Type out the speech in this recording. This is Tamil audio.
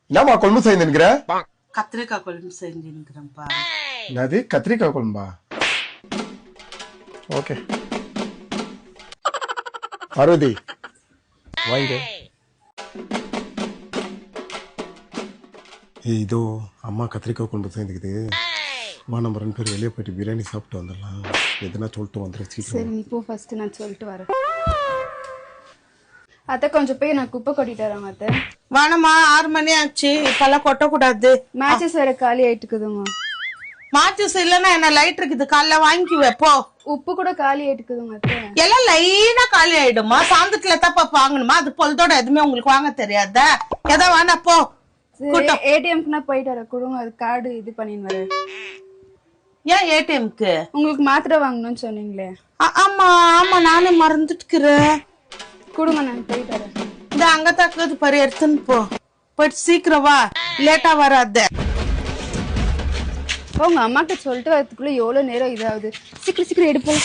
என்னம்மா கொழும்பு செய்துங்கிற? கத்திரிக்காய் குழம்பு செஞ்சுருக்கிறேன்ப்பா. என்னது கத்திரிக்காய் குழம்பா? ஓகே பார்வதி வாங்க. இதோ அம்மா கத்திரிக்காய் குழம்பு செய்துக்குது. வா நம்ம 2 பேர் வெளியே போயிட்டு பிரியாணி சாப்பிட்டு வந்துடலாம். எதுனா சொல்லிட்டு வந்துடும். சரி நீ போ, ஃபர்ஸ்ட் நான் சொல்லிட்டு வரேன். அத்தை கொஞ்சம் போய் நான் குப்பை கொட்டிட்டு வரேன். அத்தை வேணாமா, 6 மணி ஆச்சு, இப்பெல்லாம் கொட்டக்கூடாது. மேட்சஸ் வேற காலி ஆயிட்டுக்குதுங்க. மாச்சஸ் இல்லன்னா என்ன லைட் இருக்குது, காலைல வாங்கி வைப்போ. உப்பு கூட காலி ஆயிட்டுக்குதுங்க அத்தை. எல்லாம் லைனா காலி ஆயிடுமா? சாந்தத்துல தப்பா வாங்கணுமா? அது பொழுதோட எதுவுமே உங்களுக்கு வாங்க தெரியாதா? எதா வேணா போ. ஏடிஎம்க்கு நான் போயிட்டு வரேன். கொடுங்க, அது கார்டு இது பண்ணின்னு வரேன். ஏன் ஏடிஎம்க்கு? உங்களுக்கு மாத்திரை வாங்கணும்னு சொன்னீங்களே. ஆமா ஆமா, நானே மறந்துட்டுக்கிறேன். கொடுங்க, நான் போயிட்டு வரேன். இந்த அங்க தக்குது பரி எடுத்துன்னு போ. போயிட்டு சீக்கிரம் வா, லேட்டா வராத. உங்க அம்மாட்ட சொல்லிட்டு வரதுக்குள்ள எவ்வளவு நேரம் இதாகுது. சீக்கிரம் சீக்கிரம் எடுப்போம்.